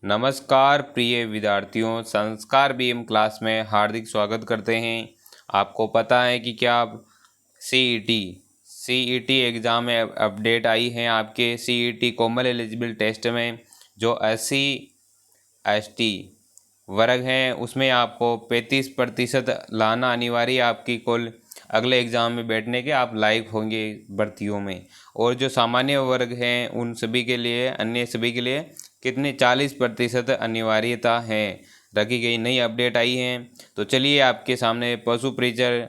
नमस्कार प्रिय विद्यार्थियों, संस्कार बीएम क्लास में हार्दिक स्वागत करते हैं। आपको पता है कि क्या आप सीईटी एग्ज़ाम में अपडेट आई है आपके सीईटी कॉमन एलिजिबल टेस्ट में जो SC ST वर्ग हैं उसमें आपको 35% लाना अनिवार्य आपकी कुल अगले एग्ज़ाम में बैठने के आप लायक होंगे भर्तियों में। और जो सामान्य वर्ग हैं उन सभी के लिए, अन्य सभी के लिए कितने 40% अनिवार्यता है रखी गई, नई अपडेट आई है। तो चलिए आपके सामने पशु परिचय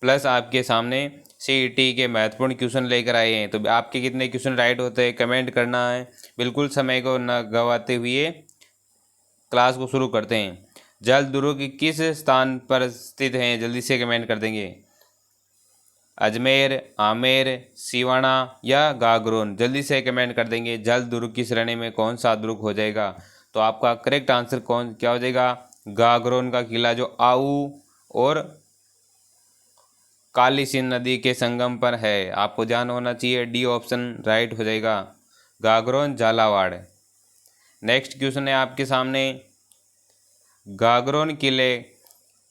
प्लस आपके सामने सीईटी के महत्वपूर्ण क्वेश्चन लेकर आए हैं। तो आपके कितने क्वेश्चन राइट होते हैं कमेंट करना है, बिल्कुल समय को न गंवाते हुए क्लास को शुरू करते हैं। जल दुर्ग किस स्थान पर स्थित हैं, जल्दी से कमेंट कर देंगे। अजमेर, आमेर, सिवाना या गागरोन, जल्दी से कमेंट कर देंगे। जल दुर्ग की श्रेणी में कौन सा दुर्ग हो जाएगा? तो आपका करेक्ट आंसर क्या हो जाएगा? गागरोन का किला जो आऊ और काली सिंध नदी के संगम पर है। आपको ध्यान होना चाहिए, डी ऑप्शन राइट हो जाएगा, गागरोन झालावाड़। नेक्स्ट क्वेश्चन है आपके सामने, गागरोन किले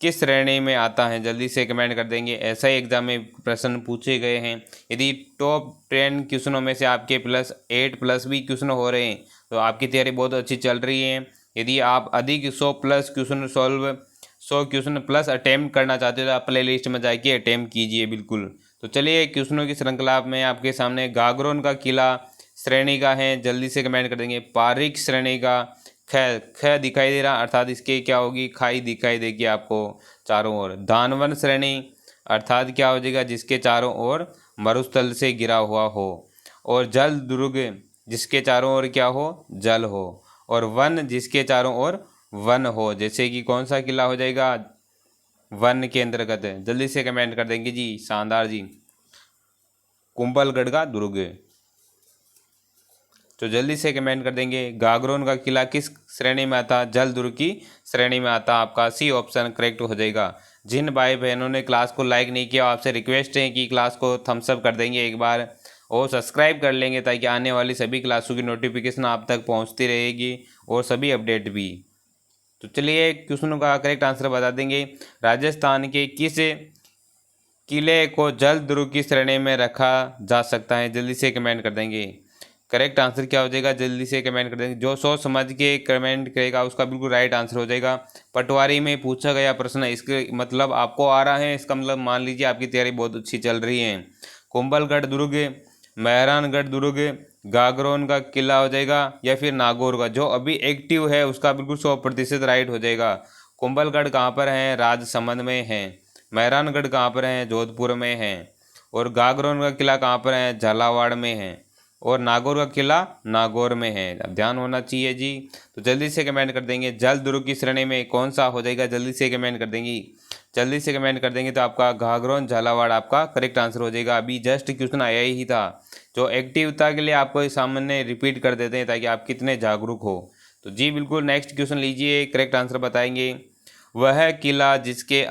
किस श्रेणी में आता है? जल्दी से कमेंट कर देंगे। ऐसा ही एग्जाम में प्रश्न पूछे गए हैं। यदि टॉप 10 क्वेश्चनों में से आपके +8+ भी क्वेश्चन हो रहे हैं तो आपकी तैयारी बहुत अच्छी चल रही है। यदि आप अधिक 100+ क्वेश्चन 100 क्वेश्चन प्लस अटैम्प्ट करना चाहते हो तो आप प्ले लिस्ट में जाके अटैम्प्ट कीजिए बिल्कुल। तो चलिए क्वेश्चनों की श्रृंखला में आपके सामने गागरोन का किला श्रेणी का है, जल्दी से कमेंट कर देंगे। पारिक श्रेणी का ख दिखाई दे रहा, अर्थात इसके क्या होगी? खाई दिखाई देगी आपको चारों ओर। दानवन श्रेणी अर्थात क्या हो जाएगा? जिसके चारों ओर मरुस्थल से घिरा हुआ हो। और जल दुर्ग जिसके चारों ओर क्या हो? जल हो। और वन जिसके चारों ओर वन हो, जैसे कि कौन सा किला हो जाएगा? वन के अंतर्गत है। जल्दी से कमेंट कर देंगे जी, शानदार जी, कुंभलगढ़ का दुर्ग। तो जल्दी से कमेंट कर देंगे। गागरोन का किला किस श्रेणी में आता? जल दुर्ग की श्रेणी में आता। आपका सी ऑप्शन करेक्ट हो जाएगा। जिन भाई बहनों ने क्लास को लाइक नहीं किया आपसे रिक्वेस्ट है कि क्लास को थम्स अप कर देंगे एक बार और सब्सक्राइब कर लेंगे ताकि आने वाली सभी क्लासों की नोटिफिकेशन आप तक पहुंचती रहेगी और सभी अपडेट भी। तो चलिए क्वेश्चनों का करेक्ट आंसर बता देंगे। राजस्थान के किस किले को जल दुर्ग की श्रेणी में रखा जा सकता है? जल्दी से कमेंट कर देंगे। करेक्ट आंसर क्या हो जाएगा? जल्दी से कमेंट कर देंगे। जो सोच समझ के कमेंट करेगा उसका बिल्कुल राइट आंसर हो जाएगा। पटवारी में पूछा गया प्रश्न, इसके मतलब आपको आ रहा है, इसका मतलब मान लीजिए आपकी तैयारी बहुत अच्छी चल रही है। कुंभलगढ़ दुर्ग, मेहरानगढ़ दुर्ग, गागरोन का किला हो जाएगा या फिर नागौर का? जो अभी एक्टिव है उसका बिल्कुल 100% राइट हो जाएगा। कुंभलगढ़ कहाँ पर है? राजसमंद में है। मेहरानगढ़ कहाँ पर है? जोधपुर में है। और गागरोन का किला कहाँ पर है? झालावाड़ में है। और नागौर का किला नागौर में है। अब ध्यान होना चाहिए जी। तो जल्दी से कमेंट कर देंगे। जल दुर्ग की श्रेणी में कौन सा हो जाएगा? जल्दी से कमेंट कर देंगी। जल्दी से कमेंट कर देंगे तो आपका गागरोन झालावाड़ आपका करेक्ट आंसर हो जाएगा। अभी जस्ट क्वेश्चन आया ही था, जो एक्टिवता के लिए आपको सामने रिपीट कर देते हैं ताकि आप कितने जागरूक हो। तो जी बिल्कुल नेक्स्ट क्वेश्चन लीजिए, करेक्ट आंसर बताएंगे। वह किला जिसके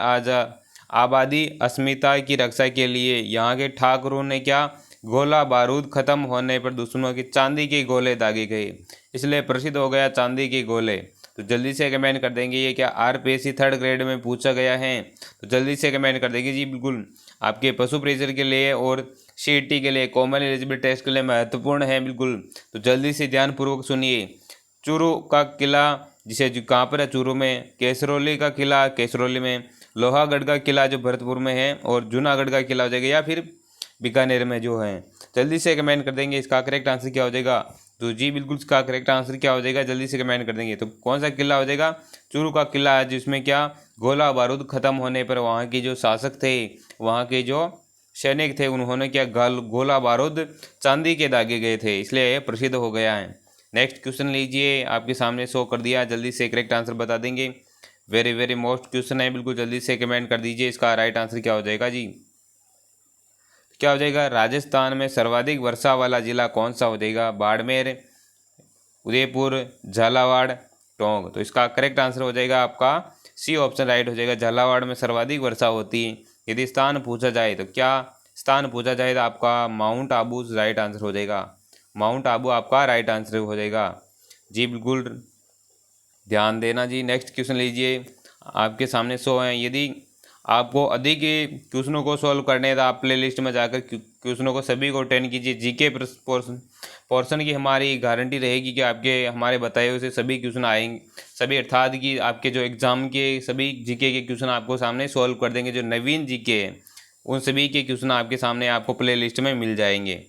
आबादी अस्मिता की रक्षा के लिए यहाँ के ठाकुरों ने क्या? गोला बारूद खत्म होने पर दुश्मनों के चांदी के गोले दागे गए, इसलिए प्रसिद्ध हो गया चांदी के गोले। तो जल्दी से कमेंट कर देंगे। ये क्या RPSC 3rd ग्रेड में पूछा गया है? तो जल्दी से कमेंट कर देंगे जी बिल्कुल। आपके पशु प्रेशर के लिए और CET के लिए, कॉमन एलिजिबल टेस्ट के लिए महत्वपूर्ण है बिल्कुल। तो जल्दी से ध्यानपूर्वक सुनिए। चूरू का किला जिसे जो कहाँ पर है? चूरू में। केसरौली का किला केसरौली में। लोहागढ़ का किला जो भरतपुर में है। और जूनागढ़ का किला हो जाएगा या फिर बीकानेर में जो है। जल्दी से कमेंट कर देंगे इसका करेक्ट आंसर क्या हो जाएगा। तो जी बिल्कुल इसका करेक्ट आंसर क्या हो जाएगा? जल्दी से कमेंट कर देंगे। तो कौन सा किला हो जाएगा? चूरू का किला है, जिसमें क्या? गोला बारूद खत्म होने पर वहाँ के जो शासक थे, वहाँ के जो सैनिक थे, उन्होंने क्या गोला बारूद चांदी के दागे गए थे, इसलिए प्रसिद्ध हो गया है। नेक्स्ट क्वेश्चन लीजिए, आपके सामने शो कर दिया, जल्दी से करेक्ट आंसर बता देंगे। वेरी वेरी मोस्ट क्वेश्चन है, बिल्कुल जल्दी से कमेंट कर दीजिए इसका राइट आंसर क्या हो जाएगा जी। क्या हो जाएगा? राजस्थान में सर्वाधिक वर्षा वाला जिला कौन सा हो जाएगा? बाड़मेर, उदयपुर, झालावाड़, टोंक। तो इसका करेक्ट आंसर हो जाएगा आपका सी ऑप्शन राइट हो जाएगा। झालावाड़ में सर्वाधिक वर्षा होती है। यदि स्थान पूछा जाए तो क्या स्थान पूछा जाए तो आपका माउंट आबू राइट आंसर हो जाएगा। माउंट आबू आपका राइट आंसर हो जाएगा। जी बिल्कुल ध्यान देना जी। नेक्स्ट क्वेश्चन लीजिए, आपके सामने 100 हैं। यदि आपको अधिक क्वेश्चनों को सॉल्व करने हैं तो आप प्ले लिस्ट में जाकर क्वेश्चनों को सभी को अटेंड कीजिए। जीके पोर्शन की हमारी गारंटी रहेगी कि आपके हमारे बताए हुए से सभी क्वेश्चन आएंगे, सभी अर्थात कि आपके जो एग्ज़ाम के सभी जीके के क्वेश्चन आपको सामने सॉल्व कर देंगे। जो नवीन जीके है उन सभी के क्वेश्चन आपके सामने आपको प्ले लिस्ट में मिल जाएंगे।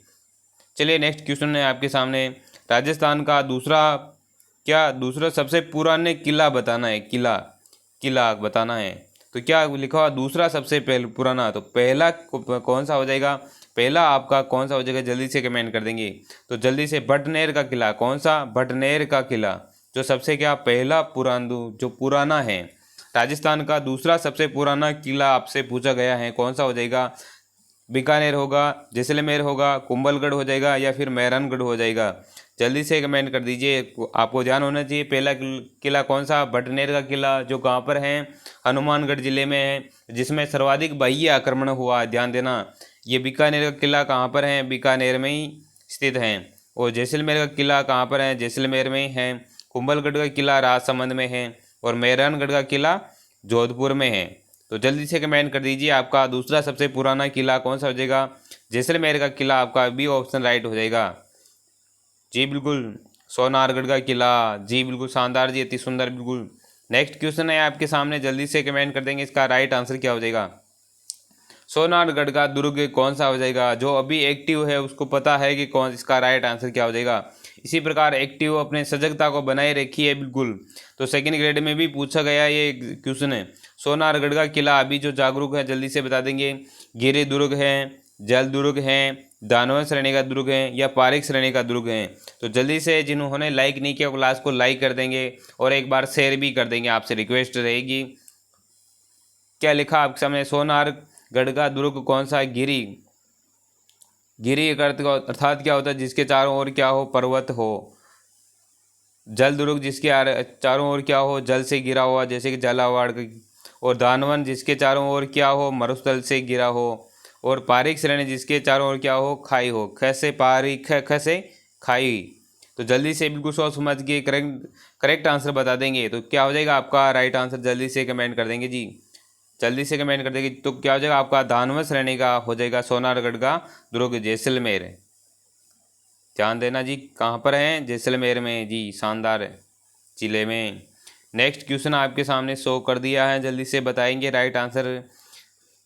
चलिए नेक्स्ट क्वेश्चन है आपके सामने, राजस्थान का दूसरा सबसे पुराने किला बताना है। किला बताना है। तो क्या लिखा हुआ दूसरा सबसे पुराना, तो पहला कौन सा हो जाएगा, पहला आपका कौन सा हो जाएगा, जल्दी से कमेंट कर देंगे। तो जल्दी से भटनेर का किला, कौन सा, भटनेर का किला जो सबसे पहला जो पुराना है। राजस्थान का दूसरा सबसे पुराना किला आपसे पूछा गया है, कौन सा हो जाएगा, बीकानेर होगा, जैसलमेर होगा, कुंभलगढ़ हो जाएगा या फिर मेहरानगढ़ हो जाएगा। जल्दी से कमेंट कर दीजिए। आपको ध्यान होना चाहिए पहला किला कौन सा, भटनेर का किला जो कहाँ पर है, हनुमानगढ़ जिले में है, जिसमें सर्वाधिक बाह्य आक्रमण हुआ है। ध्यान देना, ये बीकानेर का किला कहाँ पर है, बीकानेर में ही स्थित है। और जैसलमेर का किला कहाँ पर है, जैसलमेर में है। कुंभलगढ़ का किला राजसमंद में है और मेहरानगढ़ का किला जोधपुर में है। तो जल्दी से कमेंट कर दीजिए आपका दूसरा सबसे पुराना किला कौन सा हो जाएगा। जैसलमेर का किला आपका बी ऑप्शन राइट हो जाएगा। जी बिल्कुल सोनारगढ़ का किला, जी बिल्कुल शानदार जी, अति सुंदर, बिल्कुल। नेक्स्ट क्वेश्चन है आपके सामने, जल्दी से कमेंट कर देंगे, इसका राइट आंसर क्या हो जाएगा। सोनारगढ़ का दुर्ग कौन सा हो जाएगा, जो अभी एक्टिव है उसको पता है कि कौन, इसका राइट आंसर क्या हो जाएगा। इसी प्रकार एक्टिव अपने सजगता को बनाए रखी है, बिल्कुल। तो सेकंड ग्रेड में भी पूछा गया ये क्वेश्चन है। सोनारगढ़ का किला अभी जो जागरूक है जल्दी से बता देंगे, गिरि दुर्ग है, जल दुर्ग है, दानव श्रेणी का दुर्ग है या पारिक श्रेणी का दुर्ग है। तो जल्दी से जिन्होंने लाइक नहीं किया क्लास को लाइक कर देंगे और एक बार शेयर भी कर देंगे, आपसे रिक्वेस्ट रहेगी। क्या लिखा आपके सामने, सोनारगढ़ का दुर्ग कौन सा है, गिरी अर्थात क्या होता है, जिसके चारों ओर क्या हो, पर्वत हो। जल दुर्ग जिसके चारों ओर क्या हो, जल से घिरा हुआ, जैसे कि झालावाड़। और दानवन जिसके चारों ओर क्या हो, मरुस्थल से घिरा हो। और पारिक श्रेणी जिसके चारों ओर क्या हो, खाई हो। खसे पारिक, खसे खाई। तो जल्दी से बिल्कुल सोच समझ के करेक्ट आंसर बता देंगे तो क्या हो जाएगा आपका राइट आंसर, जल्दी से कमेंट कर देंगे जी। जल्दी से कमेंट कर देंगे तो क्या हो जाएगा आपका दानव श्रेणी का हो जाएगा सोनारगढ़ का दुर्ग जैसलमेर। ध्यान देना जी, कहाँ पर है, जैसलमेर में जी, शानदार जिले में। नेक्स्ट क्वेश्चन आपके सामने शो कर दिया है, जल्दी से बताएंगे राइट आंसर।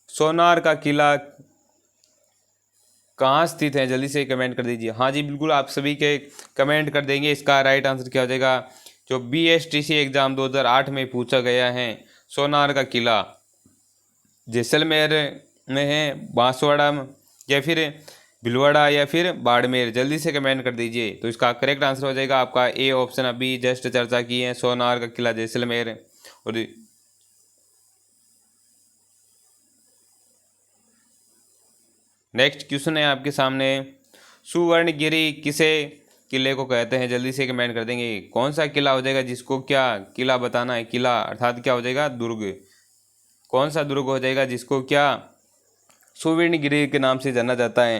सोनार का किला कहाँ स्थित है, जल्दी से कमेंट कर दीजिए। हाँ जी बिल्कुल, आप सभी के कमेंट कर देंगे, इसका राइट आंसर क्या हो जाएगा। जो BSTC एग्ज़ाम 2008 में पूछा गया है, सोनार का किला जैसलमेर में है, बांसवाड़ा या फिर भीलवाड़ा या फिर बाड़मेर। जल्दी से कमेंट कर दीजिए तो इसका करेक्ट आंसर हो जाएगा आपका ए ऑप्शन, अभी जस्ट चर्चा की है, सोनार का किला जैसलमेर। और नेक्स्ट क्वेश्चन है आपके सामने, सुवर्णगिरी किसे किले को कहते हैं, जल्दी से कमेंट कर देंगे। कौन सा किला हो जाएगा, जिसको क्या किला बताना है, किला अर्थात क्या हो जाएगा, दुर्ग। कौन सा दुर्ग हो जाएगा जिसको क्या सुवर्णगिरी के नाम से जाना जाता है।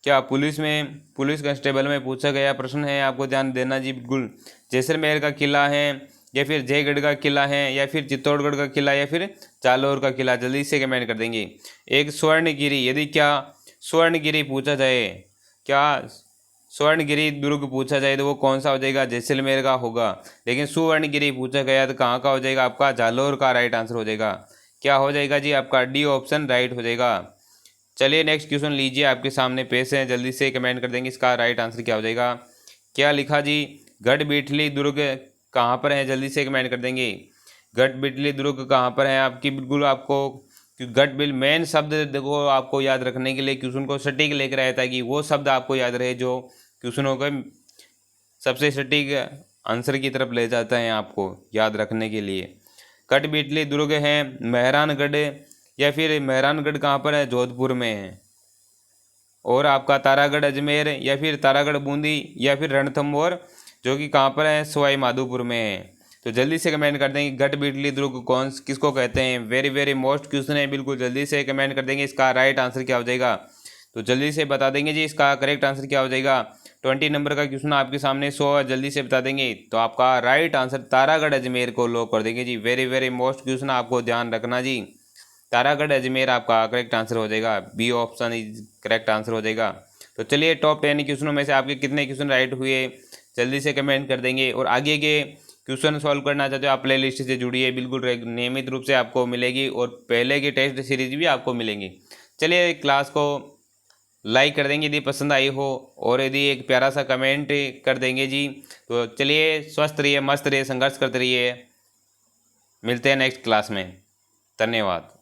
क्या पुलिस कांस्टेबल में पूछा गया प्रश्न है, आपको ध्यान देना जी बिल्कुल। जैसलमेर का किला है या फिर जयगढ़ का किला है या फिर चित्तौड़गढ़ का किला या फिर जालौर का किला, जल्दी से कमेंट कर देंगे। एक स्वर्णगिरी, यदि क्या स्वर्णगिरी पूछा जाए, क्या स्वर्णगिरी दुर्ग पूछा जाए तो वो कौन सा हो जाएगा, जैसलमेर का होगा। लेकिन सुवर्णगिरी पूछा गया तो कहाँ का हो जाएगा आपका, जालौर का राइट आंसर हो जाएगा। क्या हो जाएगा जी आपका डी ऑप्शन राइट हो जाएगा। चलिए नेक्स्ट क्वेश्चन लीजिए, आपके सामने पेश है, जल्दी से कमेंट कर देंगे, इसका राइट आंसर क्या हो जाएगा। क्या लिखा जी, गढ़बिठली दुर्ग कहाँ पर है, जल्दी से कमेंट कर देंगे। गढ़बिठली दुर्ग कहाँ पर है आपकी, बिल्कुल आपको गढ़बिल मेन शब्द देखो आपको याद रखने के लिए क्वेश्चन को सटीक लेकर रहता है कि वो शब्द आपको याद रहे जो क्वेश्चनों को सबसे सटीक आंसर की तरफ ले जाता है, आपको याद रखने के लिए। गढ़बिठली दुर्ग है मेहरानगढ़ या फिर मेहरानगढ़ कहाँ पर है, जोधपुर में है। और आपका तारागढ़ अजमेर या फिर तारागढ़ बूंदी या फिर रणथंभौर जो कि कहाँ पर है, सवाई माधोपुर में है। तो जल्दी से कमेंट कर देंगे गढ़बिठली दुर्ग किसको कहते हैं, वेरी वेरी मोस्ट क्वेश्चन है, बिल्कुल जल्दी से कमेंट कर देंगे, इसका राइट आंसर क्या हो जाएगा। तो जल्दी से बता देंगे जी इसका करेक्ट आंसर क्या हो जाएगा। 20 नंबर का क्वेश्चन आपके सामने 100 है, जल्दी से बता देंगे। तो आपका राइट आंसर तारागढ़ अजमेर को लॉक कर देंगे जी। वेरी वेरी मोस्ट क्वेश्चन आपको ध्यान रखना जी। तारागढ़ अजमेर आपका करेक्ट आंसर हो जाएगा, B option is correct answer हो जाएगा। तो चलिए टॉप 10 क्वेश्चनों में से आपके कितने क्वेश्चन राइट हुए जल्दी से कमेंट कर देंगे। और आगे के क्वेश्चन सॉल्व करना चाहते हो आप प्ले लिस्ट से जुड़िए, बिल्कुल नियमित रूप से आपको मिलेगी और पहले की टेस्ट सीरीज भी आपको मिलेंगी। चलिए क्लास को लाइक कर देंगे यदि पसंद आई हो, और यदि एक प्यारा सा कमेंट कर देंगे जी। तो चलिए स्वस्थ रहिए, मस्त रहिए, संघर्ष करते रहिए। मिलते हैं नेक्स्ट क्लास में। धन्यवाद।